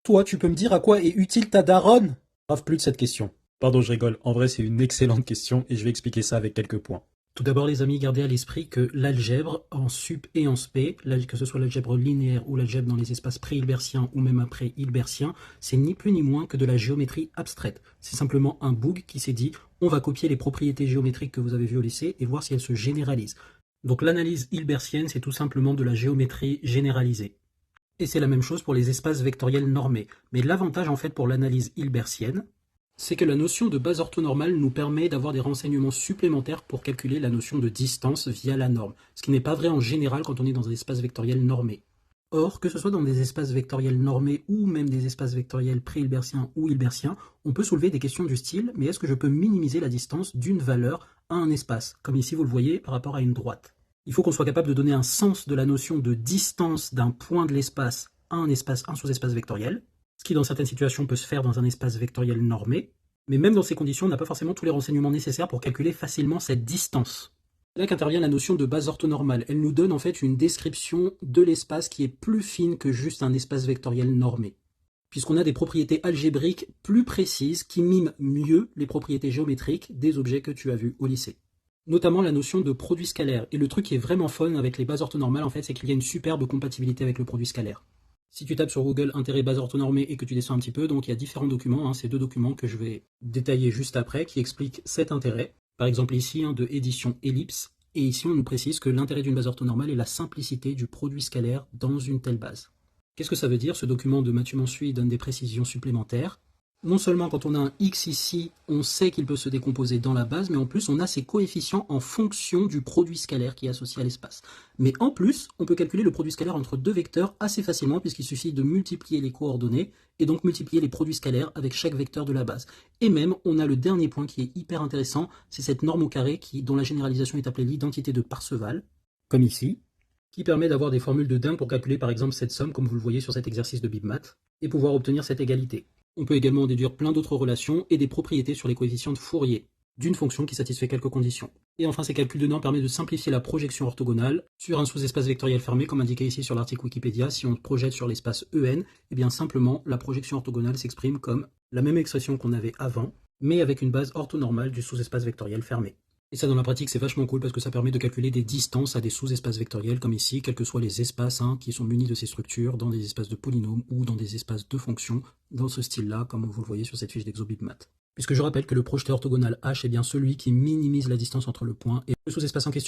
Toi, tu peux me dire à quoi est utile ta daronne? Bref, plus de cette question. Pardon, je rigole. En vrai, c'est une excellente question et je vais expliquer ça avec quelques points. Tout d'abord, les amis, gardez à l'esprit que l'algèbre, en sup et en spé, que ce soit l'algèbre linéaire ou l'algèbre dans les espaces pré-hilbertiens ou même après hilbertiens, c'est ni plus ni moins que de la géométrie abstraite. C'est simplement un boug qui s'est dit, on va copier les propriétés géométriques que vous avez vues au lycée et voir si elles se généralisent. Donc l'analyse hilbertienne, c'est tout simplement de la géométrie généralisée. Et c'est la même chose pour les espaces vectoriels normés. Mais l'avantage en fait pour l'analyse hilbertienne, c'est que la notion de base orthonormale nous permet d'avoir des renseignements supplémentaires pour calculer la notion de distance via la norme, ce qui n'est pas vrai en général quand on est dans un espace vectoriel normé. Or, que ce soit dans des espaces vectoriels normés ou même des espaces vectoriels pré-hilbertiens ou hilbertiens, on peut soulever des questions du style « mais est-ce que je peux minimiser la distance d'une valeur à un espace ?» comme ici vous le voyez par rapport à une droite. Il faut qu'on soit capable de donner un sens de la notion de distance d'un point de l'espace à un sous-espace vectoriel, ce qui dans certaines situations peut se faire dans un espace vectoriel normé, mais même dans ces conditions, on n'a pas forcément tous les renseignements nécessaires pour calculer facilement cette distance. C'est là qu'intervient la notion de base orthonormale. Elle nous donne en fait une description de l'espace qui est plus fine que juste un espace vectoriel normé, puisqu'on a des propriétés algébriques plus précises qui miment mieux les propriétés géométriques des objets que tu as vus au lycée. Notamment la notion de produit scalaire. Et le truc qui est vraiment fun avec les bases orthonormales, en fait, c'est qu'il y a une superbe compatibilité avec le produit scalaire. Si tu tapes sur Google intérêt base orthonormée et que tu descends un petit peu, donc il y a différents documents, ces deux documents que je vais détailler juste après, qui expliquent cet intérêt. Par exemple ici, de édition Ellipse, et ici on nous précise que l'intérêt d'une base orthonormale est la simplicité du produit scalaire dans une telle base. Qu'est-ce que ça veut dire? Ce document de Mathieu Mansuy donne des précisions supplémentaires. Non seulement quand on a un x ici, on sait qu'il peut se décomposer dans la base, mais en plus on a ses coefficients en fonction du produit scalaire qui est associé à l'espace. Mais en plus, on peut calculer le produit scalaire entre deux vecteurs assez facilement puisqu'il suffit de multiplier les coordonnées et donc multiplier les produits scalaires avec chaque vecteur de la base. Et même, on a le dernier point qui est hyper intéressant, c'est cette norme au carré dont la généralisation est appelée l'identité de Parseval, comme ici, qui permet d'avoir des formules de dingue pour calculer par exemple cette somme, comme vous le voyez sur cet exercice de BibMath, et pouvoir obtenir cette égalité. On peut également en déduire plein d'autres relations et des propriétés sur les coefficients de Fourier d'une fonction qui satisfait quelques conditions. Et enfin, ces calculs de normes permettent de simplifier la projection orthogonale sur un sous-espace vectoriel fermé, comme indiqué ici sur l'article Wikipédia. Si on projette sur l'espace EN, eh bien simplement, la projection orthogonale s'exprime comme la même expression qu'on avait avant, mais avec une base orthonormale du sous-espace vectoriel fermé. Et ça, dans la pratique, c'est vachement cool parce que ça permet de calculer des distances à des sous-espaces vectoriels, comme ici, quels que soient les espaces qui sont munis de ces structures, dans des espaces de polynômes ou dans des espaces de fonctions, dans ce style-là, comme vous le voyez sur cette fiche d'ExoBibMath. Puisque je rappelle que le projeteur orthogonal H est bien celui qui minimise la distance entre le point et le sous-espace en question.